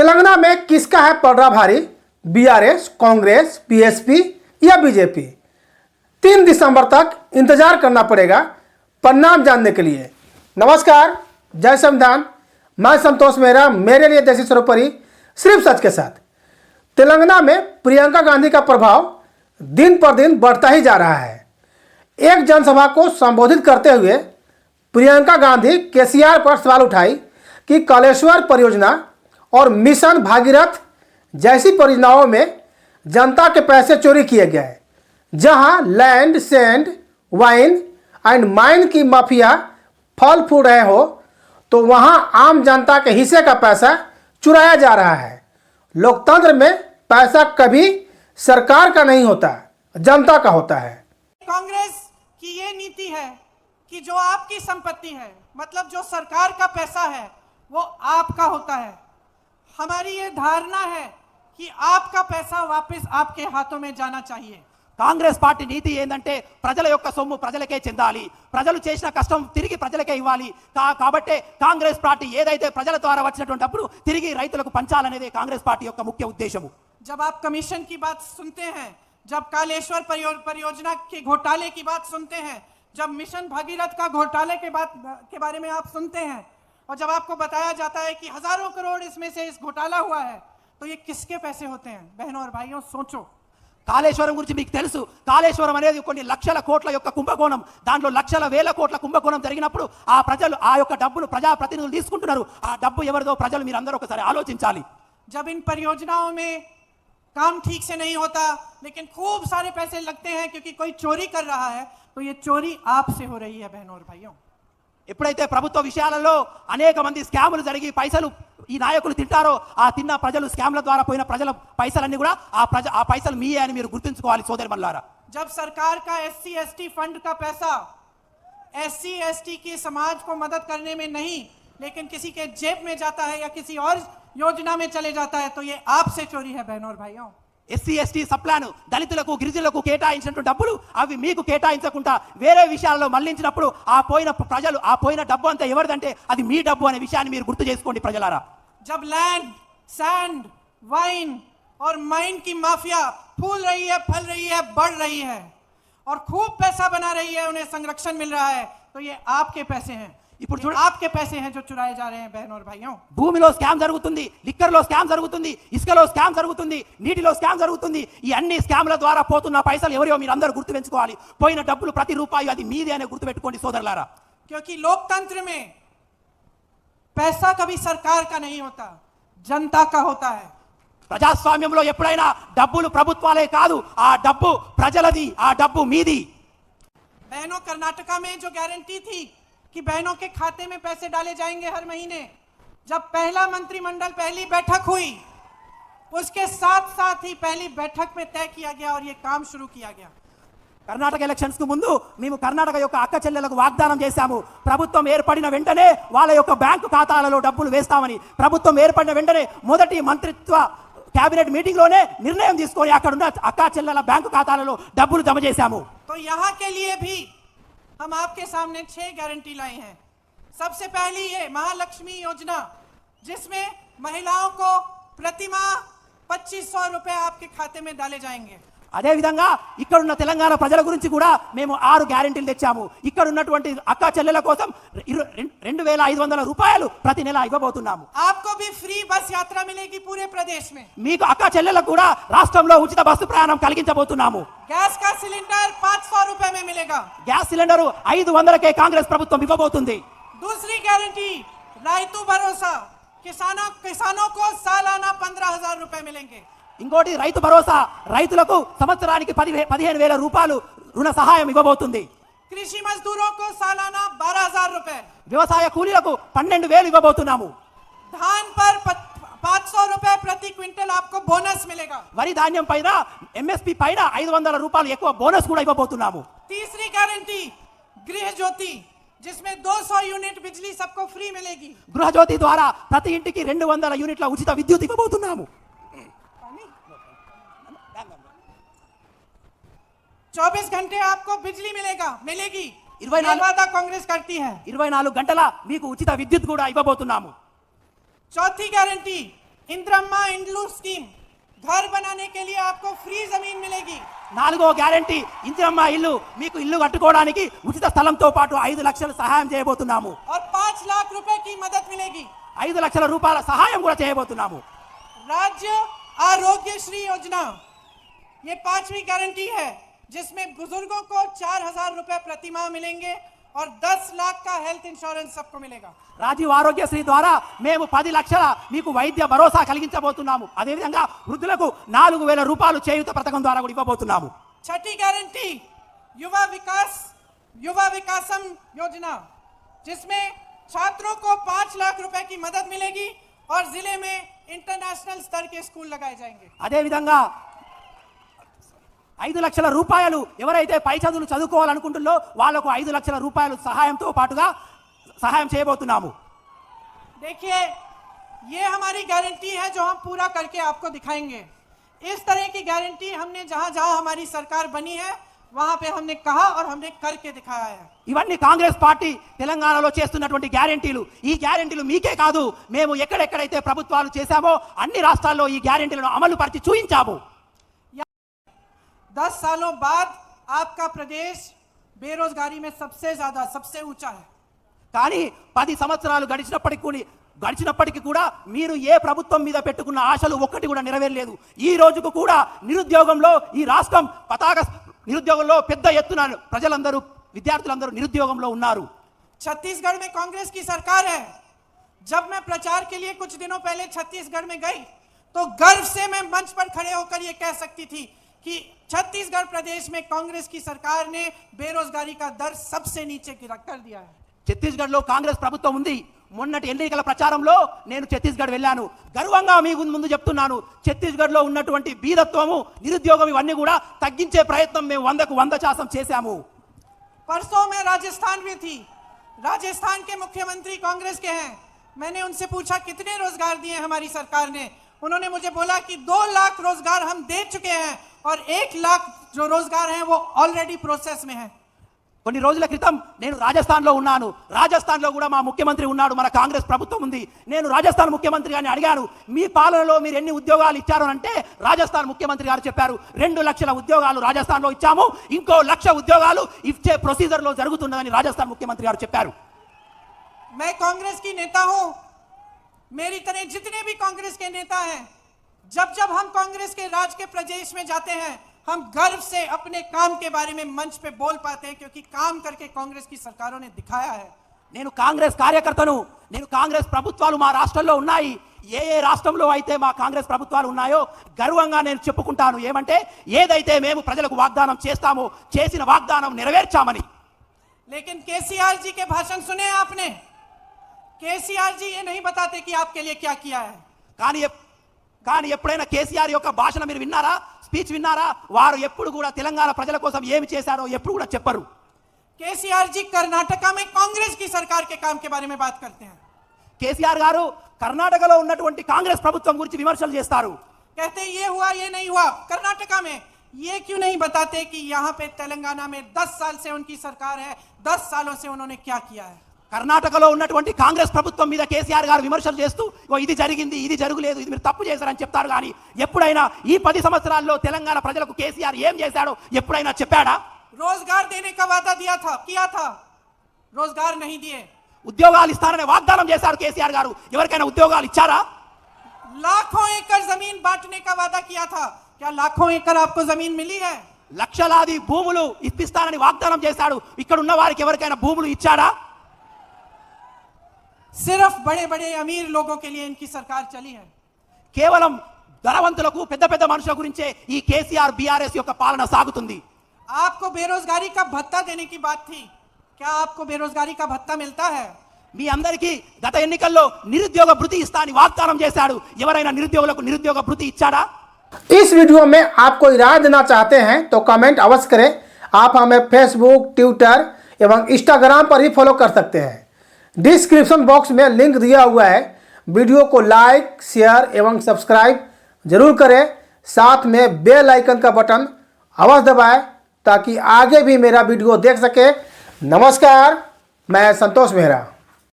तेलंगाना में किसका है पलड़ा भारी? बीआरएस, कांग्रेस, बीएसपी या बीजेपी? 3 दिसंबर तक इंतजार करना पड़ेगा परिणाम जानने के लिए। नमस्कार, जय संविधान। मैं संतोष मेहरा, मेरे लिए देशी सर्वोपरि, सिर्फ सच के साथ। तेलंगाना में प्रियंका गांधी का प्रभाव दिन पर दिन बढ़ता ही जा रहा है। एक जनसभा को संबोधित करते हुए प्रियंका गांधी केसीआर पर सवाल उठाई कि कालेश्वर परियोजना और मिशन भागीरथ जैसी परियोजनाओं में जनता के पैसे चोरी किए गए, जहां land, sand, wine and mine की माफिया फल फूल रहे हो, तो वहां आम जनता के हिस्से का पैसा चुराया जा रहा है। लोकतंत्र में पैसा कभी सरकार का नहीं होता, जनता का होता है। कांग्रेस की ये नीति है कि जो आपकी संपत्ति है, मतलब जो सरकार का पैसा है, वो आपका होता है। हमारी ये धारणा है कि आपका पैसा वापस आपके हाथों में जाना चाहिए। కాంగ్రెస్ పార్టీ నీతి ఏంటంటే ప్రజల యొక్క సొమ్ము ప్రజలకే చెందాలి, ప్రజలు చేసిన కష్టం తిరిగి ప్రజలకే ఇవ్వాలి। కాబట్టి కాంగ్రెస్ పార్టీ ఏదైతే ప్రజల ద్వారా వచ్చినటువంటి డబ్బును తిరిగి రైతులకు పంచాలనేదే కాంగ్రెస్ పార్టీ యొక్క ముఖ్య ఉద్దేశము। जब आप कमीशन की बात सुनते हैं, जब कालेश्वर परियोजना के घोटाले की बात सुनते हैं, जब मिशन भागीरथ का घोटाले के बारे में आप सुनते हैं, और जब आपको बताया जाता है कि हजारों करोड़ इसमें से इस घोटाला हुआ है, तो ये किसके पैसे होते हैं? बहनों और भाइयों, सोचो। కాళేశ్వరం గురించి మీకు తెలుసు। కాళేశ్వరం అనేది కొన్ని లక్షల కోట్ల యొక్క కుంభకోణం, దాంట్లో లక్షల వేల కోట్ల కుంభకోణం జరిగినప్పుడు ఆ ప్రజలు ఆ యొక్క డబ్బును ప్రజాప్రతినిధులు తీసుకుంటున్నారు। ఆ డబ్బు ఎవరిదో ప్రజలు మీరందరూ ఒకసారి ఆలోచించాలి। जब इन परियोजनाओं में काम ठीक से नहीं होता, लेकिन खूब सारे पैसे लगते हैं क्योंकि कोई चोरी कर रहा है, तो ये चोरी आपसे हो रही है बहनों और भाइयों। ఎప్పుడైతే ప్రభుత్వ విషయాలలో అనేక మంది స్కాములు జరిగి పైసలు ఈ నాయకులు తింటారో, ఆ తిన్న ప్రజలు స్కామ్ల ద్వారా పోయిన ప్రజల పైసలన్నీ కూడా ఆ పైసలు మీయే అని మీరు గుర్తుంచుకోవాలి సోదరుమల్లారా। जब सरकार का SC ST फंड का पैसा SC ST की समाज को मदद करने में नहीं, लेकिन किसी के जेब में जाता है या किसी और योजना में चले जाता है, तो ये आपसे चोरी है बहनों और भाइयों। ఎస్సీ ఎస్టీ సప్లాన్ దళితులకు గిరిజనులకు కేటాయించినటువంటి డబ్బులు అవి మీకు కేటాయించకుండా వేరే విషయాల్లో మళ్లించినప్పుడు ఆ పోయిన ప్రజలు ఆ పోయిన డబ్బు అంతా ఎవరిదంటే అది మీ డబ్బు అనే విషయాన్ని మీరు గుర్తు చేసుకోండి ప్రజలారా। जब लैंड, सैंड, वाइन और माइन की माफिया फूल रही है, फल रही है, बढ़ रही है और खूब पैसा बना रही है, उन्हें संरक्षण मिल रहा है, तो ये आपके पैसे हैं। ఇప్పుడు आपके पैसे हैं जो चुराए जा रहे हैं बहनों और भाइयों। భూమిలో స్కామ్ జరుగుతుంది, లిక్కర్లో స్కామ్ జరుగుతుంది, ఇసుకలో స్కామ్ జరుగుతుంది, నీటిలో స్కామ్ జరుగుతుంది। ఈ అన్ని స్కామ్ల ద్వారా పోతున్న పైసలు ఎవరియో మీరు అందరూ గుర్తుపెట్టుకోవాలి। పోయిన డబ్బులు ప్రతి రూపాయి అది మీదే అనే గుర్తుపెట్టుకోండి సోదరులారా। क्योंकि लोकतंत्र में पैसा कभी सरकार का नहीं होता, जनता का होता है। ప్రజాస్వామ్యంలో ఎప్పుడైనా డబ్బులు ప్రభుత్వాలే కాదు, ఆ డబ్బు ప్రజలది, ఆ డబ్బు మీది। बहनों, कर्नाटका में जो गारंटी थी कि बहनों के खाते में पैसे डाले जाएंगे हर महीने, जब पहला मंत्रिमंडल पहली बैठक हुई, उसके साथ साथ ही पहली बैठक में तय किया गया और ये काम शुरू किया गया। కర్ణాటక ఎలక్షన్స్ కు ముందు మేము కర్ణాటక యొక్క అక్క చెల్లెలకు వాగ్దానం చేశాము, ప్రభుత్వం ఏర్పడిన వెంటనే వాళ్ళ యొక్క బ్యాంకు ఖాతాలలో డబ్బులు వేస్తామని। ప్రభుత్వం ఏర్పడిన వెంటనే మొదటి మంత్రిత్వ కేబినెట్ మీటింగ్ లోనే నిర్ణయం తీసుకొని అక్కడ ఉన్న అక్క చెల్లెల బ్యాంకు ఖాతాలలో డబ్బులు జమ చేశాము। तो यहाँ के लिए भी हम आपके सामने 6 गारंटी लाए हैं। सबसे पहली ये महालक्ष्मी योजना, जिसमें महिलाओं को प्रतिमाह 2500 रुपए आपके खाते में डाले जाएंगे। అదే విధంగా ఇక్కడ ఉన్న తెలంగాణ ప్రజల గురించి కూడా మేము 6 గ్యారెంటీలు తెచ్చాము। ఇక్కడ ఉన్నటువంటి అక్క చెల్లెల కోసం 2500 రూపాయలు ప్రతి నెల ఇవ్వబోతున్నాము। आपको भी फ्री बस यात्रा मिलेगी पूरे प्रदेश में। మీకు అక్క చెల్లెలకు కూడా రాష్ట్రంలో ఉచిత బస్సు ప్రయాణం కలిగించబోతున్నాము। गैस का सिलेंडर 500 रुपए में मिलेगा। గ్యాస్ సిలిండర్ 500కే కాంగ్రెస్ ప్రభుత్వం ఇవ్వబోతుంది। दूसरी गारंटी रायतू भरोसा, किसानों को सालाना 15,000 रुपए मिलेंगे। ఇంకోటి రైతు భరోసా, రైతులకు సంవత్సరానికి 15,000 రూపాయలు రుణ సహాయం ఇవ్వబోతుంది। कृषि मजदूरों को सालाना 12,000 रुपए। వ్యవసాయ కూలీలకు 12,000 ఇవ్వబోతున్నాము। धान पर 500 रुपए प्रति क्विंटल आपको बोनस मिलेगा। వరి ధాన్యం పైన ఎంఎస్పి పైన 500 రూపాయలు ఎక్కువ బోనస్ కూడా ఇవ్వబోతున్నాము। तीसरी गारंटी गृह ज्योति, जिसमें 200 यूनिट बिजली सबको फ्री मिलेगी। గృహజ్యోతి ద్వారా ప్రతి ఇంటికి 200 యూనిట్ల ఉచిత విద్యుత్ ఇవ్వబోతున్నాము। 24 घंटे आपको बिजली मिलेगी। 24 वादा कांग्रेस करती है। 24 గంటల మీకు ఉచిత విద్యుత్ కూడా ఇవ్వబోతున్నాము। चौथी गारंटी इंदिरम्मा इंड्लू स्कीम, घर बनाने के लिए आपको फ्री जमीन मिलेगी। నాలుగో గ్యారెంటీ ఇందిరమ్మ ఇల్లు, మీకు ఇల్లు కట్టుకోవడానికి ఉచిత స్థలంతో పాటు 5 లక్షలు సహాయం చేయబోతున్నాము. और 5 लाख रुपए की मदद मिलेगी। 5 లక్షల రూపాయల సహాయం కూడా చేయబోతున్నాము. राज्य आरोग्य श्री योजना, ये 5वीं गारंटी है जिसमें बुजुर्गों को 4,000 रुपए प्रति माह मिलेंगे और 10 लाख का हेल्थ इंश्योरेंस सबको मिलेगा। రాజీవ్ ఆరోగ్యశ్రీ ద్వారా మేము 10 లక్షల మీకు వైద్య భరోసా కలిగించబోతున్నాము. అదేవిధంగా వృద్ధులకు 4,000 రూపాయలు చేయూత పథకం ద్వారా కూడా ఇవ్వబోతున్నాము. छठी गारंटी युवा विकासम योजना, जिसमें छात्रों को 5 लाख रुपए की मदद मिलेगी और जिले में इंटरनेशनल स्तर के स्कूल लगाए जाएंगे। అదేవిధంగా 5 లక్షల రూపాయలు ఎవరైతే పై చదువులు చదువుకోవాలనుకుంటున్నారో వాళ్ళకు 5 లక్షల రూపాయలు సహాయంతో పాటుగా సహాయం చేయబోతున్నాము. देखिए, ये हमारी गारंटी है जो हम पूरा करके आपको दिखाएंगे। इस तरह की गारंटी हमने जहां जहां हमारी सरकार बनी है वहां पे हमने कहा और हमने करके दिखाया है। ఇవన్నీ కాంగ్రెస్ పార్టీ తెలంగాణలో చేస్తున్నటువంటి గ్యారెంటీలు. ఈ గ్యారెంటీలు మీకే కాదు, మేము ఎక్కడెక్కడైతే ప్రభుత్వాలు చేశామో అన్ని రాష్ట్రాల్లో ఈ గ్యారెంటీలను అమలు పరిచి చూయించాము. 10 सालों बाद आपका प्रदेश बेरोजगारी में सबसे ऊंचा है। కానీ 10 సంవత్సరాలు గడిచినప్పటికీ కూడా మీరు ఏ ప్రభుత్వం మీద పెట్టుకున్న ఆశలు ఒక్కటి కూడా నెరవేరలేదు. ఈ రోజుకు కూడా నిరుద్యోగంలో ఈ రాష్ట్రం నిరుద్యోగంలో పెద్ద ఎత్తున ప్రజలందరూ విద్యార్థులందరూ నిరుద్యోగంలో ఉన్నారు. छत्तीसगढ़ में कांग्रेस की सरकार है। जब मैं प्रचार के लिए कुछ दिनों पहले छत्तीसगढ़ में गई तो गर्व से मैं मंच पर खड़े होकर ये कह सकती थी कि छत्तीसगढ़ प्रदेश में कांग्रेस की सरकार ने बेरोजगारी का दर सबसे नीचे कर दिया है। ఛత్తీస్గఢ్లో కాంగ్రెస్ ప్రభుత్వం ఉంది. మొన్నటి ఎన్నికల ప్రచారంలో నేను ఛత్తీస్గఢ్ వెళ్ళాను. గర్వంగా మీ ముందు చెప్తున్నాను, ఛత్తీస్గఢ్లో ఉన్నటువంటి బీదత్వము, నిరుద్యోగం ఇవన్నీ కూడా తగ్గించే ప్రయత్నం మేము 100కు 100% చేశాము. परसों में राजस्थान में थी। राजस्थान के मुख्यमंत्री कांग्रेस के हैं। मैंने उनसे पूछा कितने रोजगार दिए हमारी सरकार ने। उन्होंने मुझे बोला कि 2 लाख रोजगार हम दे चुके हैं और 1 लाख जो रोजगार हैं वो ऑलरेडी प्रोसेस में है। కొన్ని రోజుల క్రితం నేను రాజస్థాన్లో ఉన్నాను. రాజస్థాన్లో కూడా మా ముఖ్యమంత్రి ఉన్నాడు, మన కాంగ్రెస్ ప్రభుత్వం ఉంది. నేను రాజస్థాన్ ముఖ్యమంత్రి గారిని అడిగాను, మీ పాలనలో మీరు ఎన్ని ఉద్యోగాలు ఇచ్చారు అంటే రాజస్థాన్ ముఖ్యమంత్రి గారు చెప్పారు, 2 లక్షల ఉద్యోగాలు రాజస్థాన్లో ఇచ్చాము, ఇంకో 1,00,000 ఉద్యోగాలు ఇచ్చే ప్రొసీజర్లో జరుగుతున్నదని రాజస్థాన్ ముఖ్యమంత్రి గారు చెప్పారు. मैं कांग्रेस की नेता हूं, मेरी तरह जितने भी कांग्रेस के नेता हैं, जब हम कांग्रेस के राज के प्रदेश में जाते हैं हम गर्व से अपने काम के बारे में मंच पे बोल पाते हैं, क्योंकि काम करके कांग्रेस की सरकारों ने दिखाया है। నేను కాంగ్రెస్ కార్యకర్తను. నేను కాంగ్రెస్ ప్రభుత్వాలు మా రాష్ట్రంలో ఉన్నాయి. ఏ రాష్ట్రంలో అయితే మా కాంగ్రెస్ ప్రభుత్వాలు ఉన్నాయో గర్వంగా నేను చెప్పుకుంటాను. ఏమంటే ఏదైతే మేము ప్రజలకు వాగ్దానం చేస్తామో చేసిన వాగ్దానం నెరవేర్చామని. लेकिन केसीआर जी के भाषण सुने आपने? केसीआर जी ये नहीं बताते कि आपके लिए क्या किया है। కానీ ఎప్పుడైనా కేసీఆర్ యొక్క భాషణ మీరు విన్నారా? స్పీచ్ విన్నారా? వారు ఎప్పుడు కూడా తెలంగాణ ప్రజల కోసం ఏమి చేశారో ఎప్పుడు కూడా చెప్పరు. केसीआर जी कर्नाटका में कांग्रेस की सरकार के काम के बारे में बात करते हैं। కేసీఆర్ గారు కర్ణాటకలో ఉన్నటువంటి కాంగ్రెస్ ప్రభుత్వం గురించి విమర్శలు చేస్తారు. कहते ये हुआ ये नहीं हुआ कर्नाटका में। ये क्यों नहीं बताते कि यहाँ पे तेलंगाना में 10 साल से उनकी सरकार है, 10 सालों से उन्होंने क्या किया है। కర్ణాటకలో ఉన్నటువంటి కాంగ్రెస్ ప్రభుత్వం మీద కేసీఆర్ గారు విమర్శలు చేస్తూ ఇది జరిగింది, ఇది జరగలేదు, ఇది మీరు తప్పు చేశారని చెప్తారు. కానీ ఎప్పుడైనా ఈ 10 సంవత్సరాల్లో తెలంగాణ ప్రజలకు కేసీఆర్ ఏం చేశాడో ఎప్పుడైనా చెప్పాడా? रोजगार देने का वादा किया था, रोजगार नहीं दिए। ఉద్యోగాలు ఇస్తారనే వాగ్దానం చేశారు కేసీఆర్ గారు, ఎవరికైనా ఉద్యోగాలు ఇచ్చారా? लाखों एकड़ जमीन बांटने का वादा किया था, क्या लाखों एकड़ आपको जमीन मिली है? లక్షలాది భూములు ఇప్పిస్తానని వాగ్దానం చేశాడు, ఇక్కడ ఉన్న వారికి ఎవరికైనా భూములు ఇచ్చాడా? सिर्फ बड़े बड़े अमीर लोगों के लिए इनकी सरकार चली है। కేవలం ధనవంతులకు పెద్ద పెద్ద మనుషుల గురించే ఈ కేసీఆర్ బీఆర్ఎస్ యొక్క పాలన సాగుతుంది. आपको बेरोजगारी का भत्ता देने की बात थी, क्या आपको बेरोजगारी का भत्ता मिलता है? మీ అందరికీ గత ఎన్నికల్లో నిరుద్యోగ భృతి ఇస్తా అని వాగ్దానం చేశాడు, ఎవరైనా నిరుద్యోగులకు నిరుద్యోగ భృతి ఇచ్చాడా? इस वीडियो में आप कोई राय देना चाहते हैं तो कमेंट अवश्य करें। आप हमें फेसबुक, ट्विटर एवं इंस्टाग्राम पर ही फॉलो कर सकते हैं। डिस्क्रिप्शन बॉक्स में लिंक दिया हुआ है। वीडियो को लाइक, शेयर एवं सब्सक्राइब जरूर करें। साथ में बेल आइकन का बटन अवश्य दबाएं ताकि आगे भी मेरा वीडियो देख सके। नमस्कार, मैं संतोष मेहरा।